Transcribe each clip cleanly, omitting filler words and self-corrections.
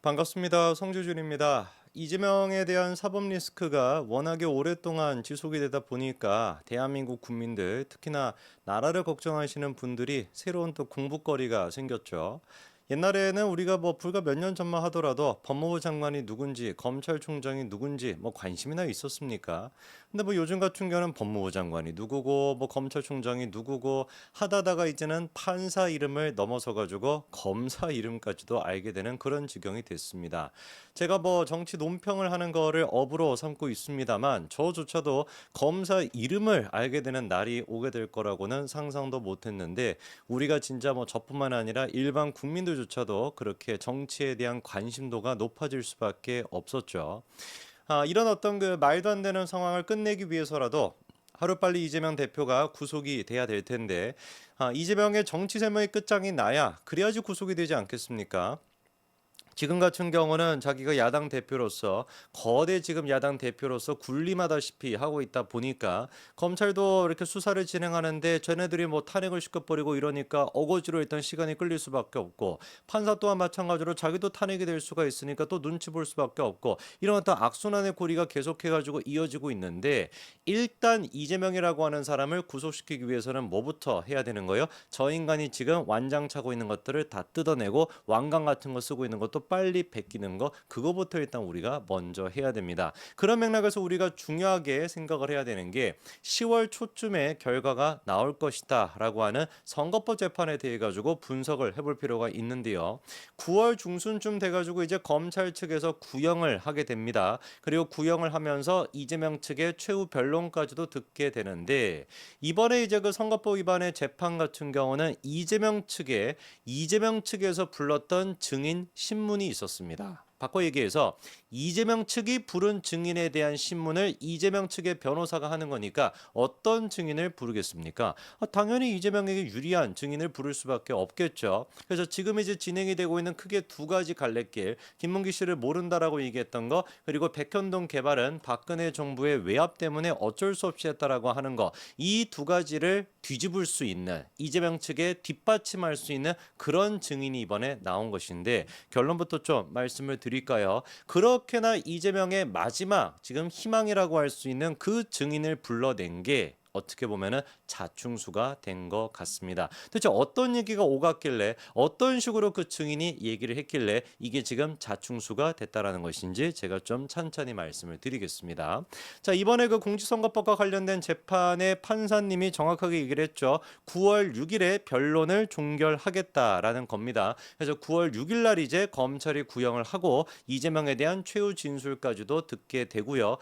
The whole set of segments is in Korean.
반갑습니다. 성주준입니다. 이재명에 대한 사법 리스크가 워낙에 오랫동안 지속이 되다 보니까 대한민국 국민들, 특히나 나라를 걱정하시는 분들이 새로운 또 공부거리가 생겼죠. 옛날에는 우리가 불과 몇 년 전만 하더라도 법무부 장관이 누군지, 검찰총장이 누군지 관심이나 있었습니까? 근데 요즘 같은 경우는 법무부 장관이 누구고, 검찰총장이 누구고 하다가 이제는 판사 이름을 넘어서 가지고 검사 이름까지도 알게 되는 그런 지경이 됐습니다. 제가 정치 논평을 하는 거를 업으로 삼고 있습니다만 저조차도 검사 이름을 알게 되는 날이 오게 될 거라고는 상상도 못했는데 우리가 진짜 저뿐만 아니라 일반 국민들조차도 그렇게 정치에 대한 관심도가 높아질 수밖에 없었죠. 이런 어떤 그 말도 안 되는 상황을 끝내기 위해서라도 하루빨리 이재명 대표가 구속이 돼야 될 텐데 이재명의 정치 생명의 끝장이 나야 그래야지 구속이 되지 않겠습니까? 지금 같은 경우는 자기가 야당 대표로서 거대 지금 야당 대표로서 군림하다시피 하고 있다 보니까 검찰도 이렇게 수사를 진행하는데 쟤네들이 탄핵을 시켜버리고 이러니까 어거지로 일단 시간이 끌릴 수밖에 없고 판사 또한 마찬가지로 자기도 탄핵이 될 수가 있으니까 또 눈치 볼 수밖에 없고 이런 어떤 악순환의 고리가 계속해가지고 이어지고 있는데 일단 이재명이라고 하는 사람을 구속시키기 위해서는 뭐부터 해야 되는 거예요? 저 인간이 지금 완장 차고 있는 것들을 다 뜯어내고 왕관 같은 거 쓰고 있는 것도 빨리 베끼는 거 그거부터 일단 우리가 먼저 해야 됩니다. 그런 맥락에서 우리가 중요하게 생각을 해야 되는 게 10월 초쯤에 결과가 나올 것이다 라고 하는 선거법 재판에 대해 가지고 분석을 해볼 필요가 있는데요. 9월 중순쯤 돼가지고 이제 검찰 측에서 구형을 하게 됩니다. 그리고 구형을 하면서 이재명 측의 최후 변론까지도 듣게 되는데 이번에 이제 그 선거법 위반의 재판 같은 경우는 이재명 측에서 불렀던 증인 신문이 있었습니다. 바꿔 얘기해서 이재명 측이 부른 증인에 대한 신문을 이재명 측의 변호사가 하는 거니까 어떤 증인을 부르겠습니까? 당연히 이재명에게 유리한 증인을 부를 수밖에 없겠죠. 그래서 지금 이제 진행이 되고 있는 크게 두 가지 갈래길, 김문기 씨를 모른다라고 얘기했던 거, 그리고 백현동 개발은 박근혜 정부의 외압 때문에 어쩔 수 없이 했다라고 하는 거, 이 두 가지를 뒤집을 수 있는 이재명 측에 뒷받침할 수 있는 그런 증인이 이번에 나온 것인데 결론부터 좀 말씀을 드릴까요? 그렇게나 이재명의 마지막 지금 희망이라고 할 수 있는 그 증인을 불러낸 게 어떻게 보면은 자충수가 된 것 같습니다. 도대체 어떤 얘기가 오갔길래 어떤 식으로 그 증인이 얘기를 했길래 이게 지금 자충수가 됐다라는 것인지 제가 좀 찬찬히 말씀을 드리겠습니다. 자, 이번에 그 공직선거법과 관련된 재판의 판사님이 정확하게 얘기를 했죠. 9월 6일에 변론을 종결하겠다라는 겁니다. 그래서 9월 6일 날 이제 검찰이 구형을 하고 이재명에 대한 최후 진술까지도 듣게 되고요.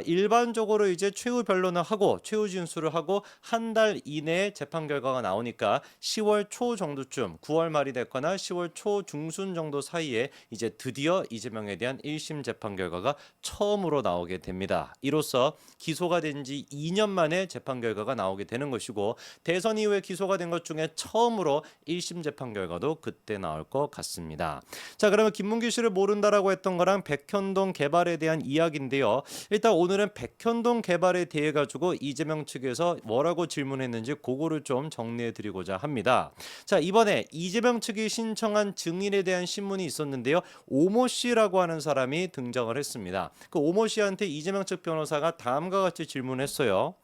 일반적으로 이제 최후 변론을 하고 최후 진술을 하고 한 달 이내에 재판 결과가 나오니까 10월 초 정도쯤 9월 말이 됐거나 10월 초 중순 정도 사이에 이제 드디어 이재명에 대한 1심 재판 결과가 처음으로 나오게 됩니다. 이로써 기소가 된 지 2년 만에 재판 결과가 나오게 되는 것이고 대선 이후에 기소가 된 것 중에 처음으로 1심 재판 결과도 그때 나올 것 같습니다. 자, 그러면 김문기 씨를 모른다라고 했던 거랑 백현동 개발에 대한 이야기인데요. 일단 오늘은 백현동 개발에 대해 가지고 이재명 측에서 뭐라고 질문했는지 그거를 좀 정리해 드리고자 합니다. 자, 이번에 이재명 측이 신청한 증인에 대한 신문이 있었는데요. 오모 씨라고 하는 사람이 등장을 했습니다. 그 오모 씨한테 이재명 측 변호사가 다음과 같이 질문했어요.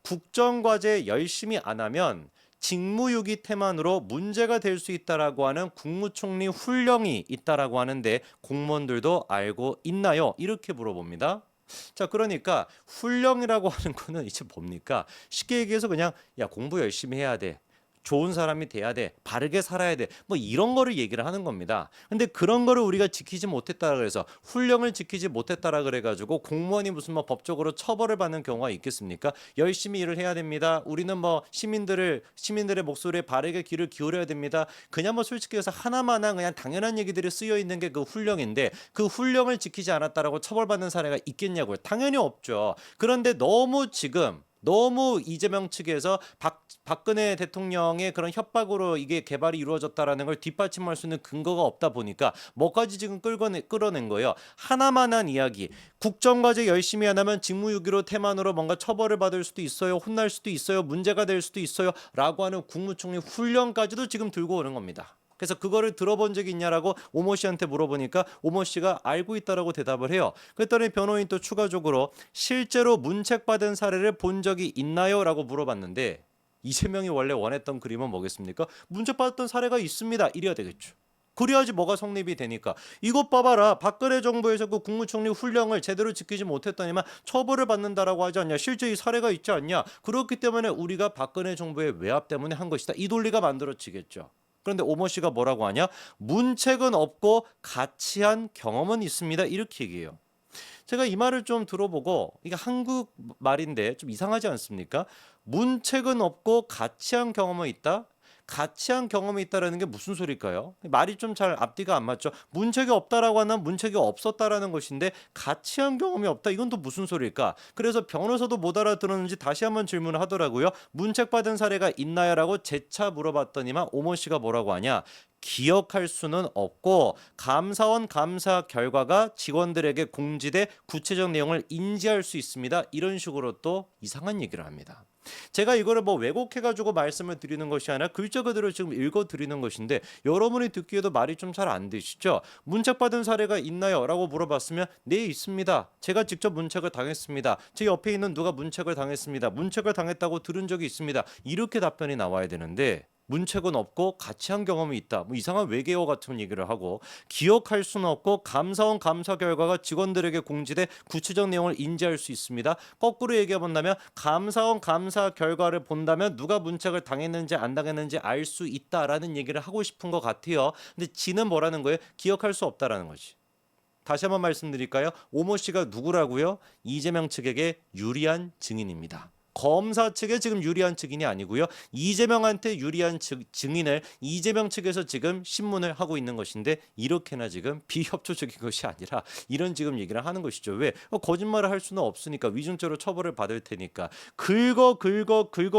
국정과제 열심히 안 하면 직무유기 태만으로 문제가 될 수 있다라고 하는 국무총리 훈령이 있다라고 하는데 공무원들도 알고 있나요? 이렇게 물어봅니다. 자, 그러니까 훈령이라고 하는 거는 이제 뭡니까? 쉽게 얘기해서 그냥 야, 공부 열심히 해야 돼. 좋은 사람이 돼야 돼. 바르게 살아야 돼. 이런 거를 얘기를 하는 겁니다. 근데 그런 거를 우리가 지키지 못했다라 그래서 훈령을 지키지 못했다라 그래 가지고 공무원이 무슨 법적으로 처벌을 받는 경우가 있겠습니까? 열심히 일을 해야 됩니다. 우리는 시민들의 목소리에 바르게 귀를 기울여야 됩니다. 그냥 솔직히 해서 하나마나 그냥 당연한 얘기들이 쓰여 있는 게 그 훈령인데 그 훈령을 지키지 않았다라고 처벌받는 사례가 있겠냐고요. 당연히 없죠. 그런데 너무 이재명 측에서 박근혜 대통령의 그런 협박으로 이게 개발이 이루어졌다라는 걸 뒷받침할 수 있는 근거가 없다 보니까 뭐까지 지금 끌어낸 거예요. 하나만한 이야기. 국정과제 열심히 안 하면 직무유기로 태만으로 뭔가 처벌을 받을 수도 있어요. 혼날 수도 있어요. 문제가 될 수도 있어요. 라고 하는 국무총리 훈령까지도 지금 들고 오는 겁니다. 그래서 그거를 들어본 적이 있냐라고 오모 씨한테 물어보니까 오모 씨가 알고 있다라고 대답을 해요. 그랬더니 변호인 또 추가적으로 실제로 문책받은 사례를 본 적이 있나요? 라고 물어봤는데 이재명이 원래 원했던 그림은 뭐겠습니까? 문책받았던 사례가 있습니다. 이래야 되겠죠. 그래야지 뭐가 성립이 되니까. 이것 봐봐라. 박근혜 정부에서 그 국무총리 훈령을 제대로 지키지 못했더니만 처벌을 받는다라고 하지 않냐. 실제 이 사례가 있지 않냐. 그렇기 때문에 우리가 박근혜 정부의 외압 때문에 한 것이다. 이 논리가 만들어지겠죠. 그런데 오모 씨가 뭐라고 하냐? 문책은 없고 같이 한 경험은 있습니다. 이렇게 얘기해요. 제가 이 말을 좀 들어보고 이게 한국 말인데 좀 이상하지 않습니까? 문책은 없고 같이 한 경험은 있다? 같이 한 경험이 있다라는 게 무슨 소리일까요? 말이 좀 잘 앞뒤가 안 맞죠. 문책이 없다라고 하면 문책이 없었다라는 것인데 같이 한 경험이 없다. 이건 또 무슨 소리일까? 그래서 변호사도 못 알아들었는지 다시 한번 질문을 하더라고요. 문책 받은 사례가 있나요라고 재차 물어봤더니만 오모 씨가 뭐라고 하냐? 기억할 수는 없고 감사원 감사 결과가 직원들에게 공지돼 구체적 내용을 인지할 수 있습니다. 이런 식으로 또 이상한 얘기를 합니다. 제가 이거를 뭐 왜곡해가지고 말씀을 드리는 것이 아니라 글자 그대로 지금 읽어드리는 것인데 여러분이 듣기에도 말이 좀 잘 안 되시죠? 문책받은 사례가 있나요? 라고 물어봤으면 네 있습니다. 제가 직접 문책을 당했습니다. 제 옆에 있는 누가 문책을 당했습니다. 문책을 당했다고 들은 적이 있습니다. 이렇게 답변이 나와야 되는데 문책은 없고 같이 한 경험이 있다. 뭐 이상한 외계어 같은 얘기를 하고 기억할 수는 없고 감사원 감사 결과가 직원들에게 공지돼 구체적 내용을 인지할 수 있습니다. 거꾸로 얘기해 본다면 감사원 감사 결과를 본다면 누가 문책을 당했는지 안 당했는지 알 수 있다라는 얘기를 하고 싶은 것 같아요. 근데 지는 뭐라는 거예요? 기억할 수 없다라는 거지. 다시 한번 말씀드릴까요? 오모 씨가 누구라고요? 이재명 측에게 유리한 증인입니다. 검사 측에 지금 유리한 증인이 아니고요. 이재명한테 유리한 증인을 이재명 측에서 지금 신문을 하고 있는 것인데 이렇게나 지금 비협조적인 것이 아니라 이런 지금 얘기를 하는 것이죠. 왜? 거짓말을 할 수는 없으니까 위증죄로 처벌을 받을 테니까 긁어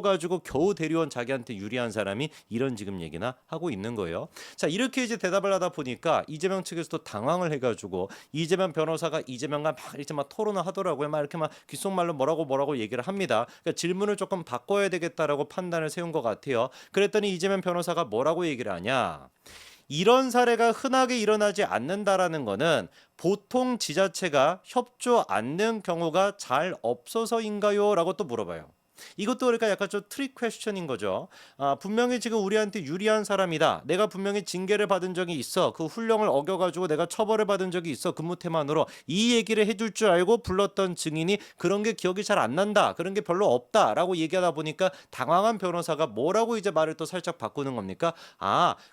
가지고 겨우 데려온 자기한테 유리한 사람이 이런 지금 얘기나 하고 있는 거예요. 자, 이렇게 이제 대답을 하다 보니까 이재명 측에서도 당황을 해가지고 이재명 변호사가 이재명과 막 이렇게 막 토론을 하더라고요. 막 이렇게 막 귓속말로 뭐라고 얘기를 합니다. 그러니까 질문을 조금 바꿔야 되겠다라고 판단을 세운 것 같아요. 그랬더니 이재명 변호사가 뭐라고 얘기를 하냐? 이런 사례가 흔하게 일어나지 않는다라는 거는 보통 지자체가 협조 않는 경우가 잘 없어서인가요? 라고 또 물어봐요. 이것도 그러니까 약간 좀 트릭 퀘스천인 거죠. 분명히 지금 우리한테 유리한 사람이다. 내가 분명히 징계를 받은 적이 있어. 그 훈령을 어겨가지고 내가 처벌을 받은 적이 있어. 근무 태만으로 이 얘기를 해줄 줄 알고 불렀던 증인이 그런 게 기억이 잘 안 난다. 그런 게 별로 없다라고 얘기하다 보니까 당황한 변호사가 뭐라고 이제 말을 또 살짝 바꾸는 겁니까?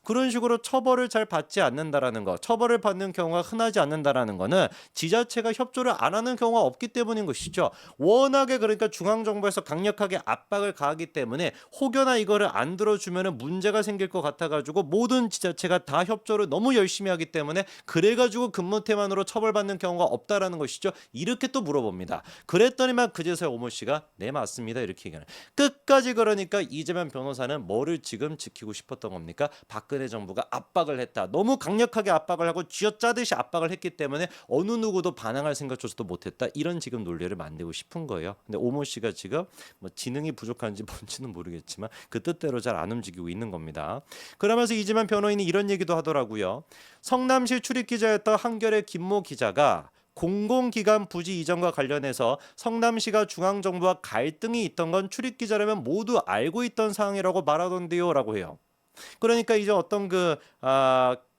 그런 식으로 처벌을 잘 받지 않는다라는 거. 처벌을 받는 경우가 흔하지 않는다라는 거는 지자체가 협조를 안 하는 경우가 없기 때문인 것이죠. 워낙에 그러니까 중앙정부에서 강력하게 압박을 가하기 때문에 혹여나 이거를 안 들어주면 문제가 생길 것 같아가지고 모든 지자체가 다 협조를 너무 열심히 하기 때문에 그래가지고 근무 태만으로 처벌받는 경우가 없다라는 것이죠. 이렇게 또 물어봅니다. 그랬더니만 그제서야 오모 씨가 네 맞습니다 이렇게 얘기하는. 끝까지 그러니까 이재명 변호사는 뭐를 지금 지키고 싶었던 겁니까? 박근혜 정부가 압박을 했다. 너무 강력하게 압박을 하고 쥐어짜듯이 압박을 했기 때문에 어느 누구도 반항할 생각조차도 못했다. 이런 지금 논리를 만들고 싶은 거예요. 근데 오모 씨가 지금 뭐 지능이 부족한지 뭔지는 모르겠지만 그 뜻대로 잘 안 움직이고 있는 겁니다. 그러면서 이재명 변호인이 이런 얘기도 하더라고요. 성남시 출입기자였던 한겨레 김모 기자가 공공기관 부지 이전과 관련해서 성남시가 중앙정부와 갈등이 있던 건 출입기자라면 모두 알고 있던 사항이라고 말하던데요 라고 해요. 그러니까 이제 어떤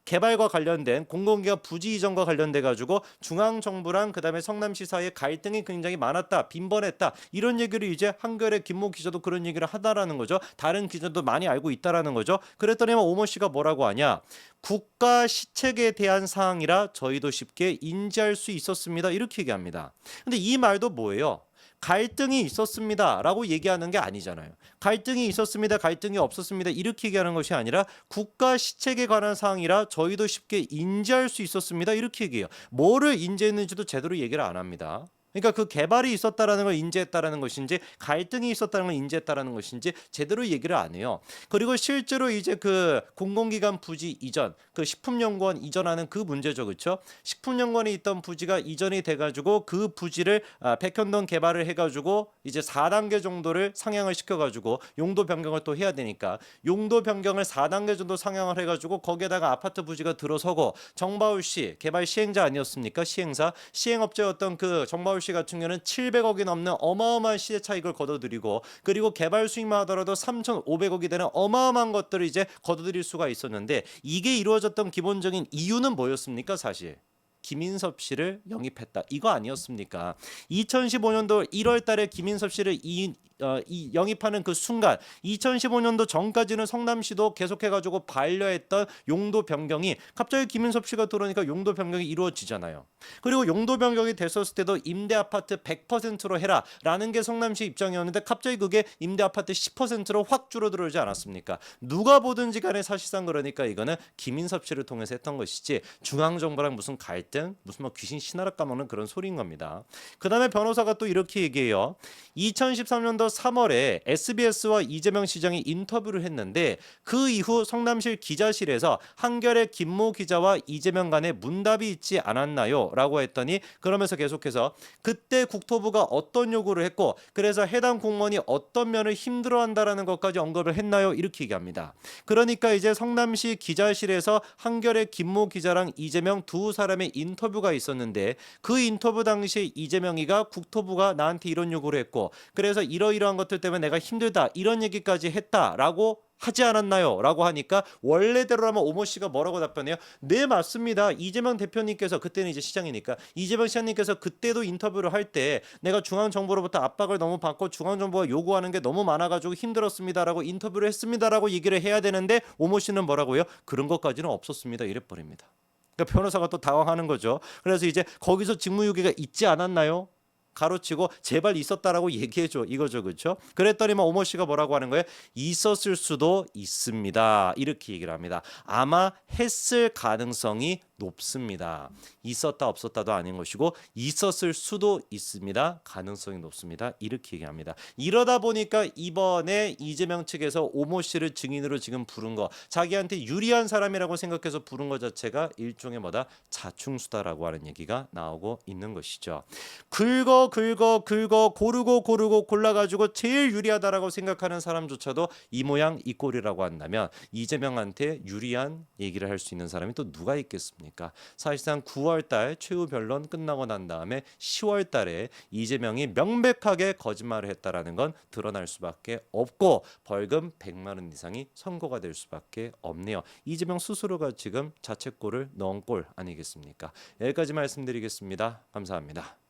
개발과 관련된 공공기관 부지 이전과 관련돼 가지고 중앙 정부랑 그다음에 성남시 사이에 갈등이 굉장히 많았다, 빈번했다 이런 얘기를 이제 한겨레 김모 기자도 그런 얘기를 하다라는 거죠. 다른 기자도 많이 알고 있다라는 거죠. 그랬더니 오모 씨가 뭐라고 하냐? 국가 시책에 대한 사항이라 저희도 쉽게 인지할 수 있었습니다. 이렇게 얘기합니다. 근데 이 말도 뭐예요? 갈등이 있었습니다 라고 얘기하는 게 아니잖아요. 갈등이 있었습니다, 갈등이 없었습니다 이렇게 얘기하는 것이 아니라 국가 시책에 관한 사항이라 저희도 쉽게 인지할 수 있었습니다 이렇게 얘기해요. 뭐를 인지했는지도 제대로 얘기를 안 합니다. 그러니까 그 개발이 있었다라는 걸 인지했다라는 것인지 갈등이 있었다는 걸 인지했다라는 것인지 제대로 얘기를 안 해요. 그리고 실제로 이제 그 공공기관 부지 이전, 그 식품연구원 이전하는 그 문제죠, 그렇죠? 식품연구원에 있던 부지가 이전이 돼가지고 그 부지를 백현동 개발을 해가지고 이제 4단계 정도를 상향을 시켜가지고 용도 변경을 또 해야 되니까 용도 변경을 4단계 정도 상향을 해가지고 거기에다가 아파트 부지가 들어서고 정바울씨 개발 시행자 아니었습니까? 시행업체였던 그 정바울씨 같은 경우는 700억이 넘는 어마어마한 시세 차익을 거둬들이고 그리고 개발 수익만 하더라도 3,500억이 되는 어마어마한 것들을 이제 거둬들일 수가 있었는데 이게 이루어졌던 기본적인 이유는 뭐였습니까? 사실 김인섭 씨를 영입했다. 이거 아니었습니까? 2015년도 1월 달에 김인섭 씨를 영입하는 그 순간 2015년도 전까지는 성남시도 계속해가지고 반려했던 용도 변경이 갑자기 김인섭 씨가 들어오니까 용도 변경이 이루어지잖아요. 그리고 용도 변경이 됐었을 때도 임대 아파트 100%로 해라라는 게 성남시 입장이었는데 갑자기 그게 임대 아파트 10%로 확 줄어들지 않았습니까? 누가 보든지 간에 사실상 그러니까 이거는 김인섭 씨를 통해서 했던 것이지 중앙정부랑 무슨 갈등, 무슨 뭐 귀신 신하락 까먹는 그런 소리인 겁니다. 그 다음에 변호사가 또 이렇게 얘기해요. 2013년도 3월에 SBS와 이재명 시장이 인터뷰를 했는데 그 이후 성남시 기자실에서 한겨레 김모 기자와 이재명 간에 문답이 있지 않았나요? 라고 했더니 그러면서 계속해서 그때 국토부가 어떤 요구를 했고 그래서 해당 공무원이 어떤 면을 힘들어한다라는 것까지 언급을 했나요? 이렇게 얘기합니다. 그러니까 이제 성남시 기자실에서 한겨레 김모 기자랑 이재명 두 사람의 인터뷰가 있었는데 그 인터뷰 당시 이재명이가 국토부가 나한테 이런 요구를 했고 그래서 이러이러한 것들 때문에 내가 힘들다 이런 얘기까지 했다라고 하지 않았나요? 라고 하니까 원래대로라면 오모 씨가 뭐라고 답변해요? 네, 맞습니다. 이재명 대표님께서 그때는 이제 시장이니까 이재명 시장님께서 그때도 인터뷰를 할 때 내가 중앙정부로부터 압박을 너무 받고 중앙정부가 요구하는 게 너무 많아가지고 힘들었습니다라고 인터뷰를 했습니다라고 얘기를 해야 되는데 오모 씨는 뭐라고요? 그런 것까지는 없었습니다. 이래버립니다. 그러니까 변호사가 또 당황하는 거죠. 그래서 이제 거기서 직무유기가 있지 않았나요? 가로치고 제발 있었다라고 얘기해줘 이거죠, 그렇죠? 그랬더니만 오모 씨가 뭐라고 하는 거예요? 있었을 수도 있습니다. 이렇게 얘기를 합니다. 아마 했을 가능성이 높습니다. 있었다 없었다도 아닌 것이고 있었을 수도 있습니다. 가능성이 높습니다. 이렇게 얘기합니다. 이러다 보니까 이번에 이재명 측에서 오모 씨를 증인으로 지금 부른 거 자기한테 유리한 사람이라고 생각해서 부른 것 자체가 일종의 뭐다? 자충수다라고 하는 얘기가 나오고 있는 것이죠. 긁어 고르고 골라가지고 제일 유리하다라고 생각하는 사람조차도 이 모양 이 꼴이라고 한다면 이재명한테 유리한 얘기를 할 수 있는 사람이 또 누가 있겠습니까? 사실상 9월달 최후 변론 끝나고 난 다음에 10월달에 이재명이 명백하게 거짓말을 했다라는 건 드러날 수밖에 없고 벌금 100만 원 이상이 선고가 될 수밖에 없네요. 이재명 스스로가 지금 자책골을 넣은 꼴 아니겠습니까? 여기까지 말씀드리겠습니다. 감사합니다.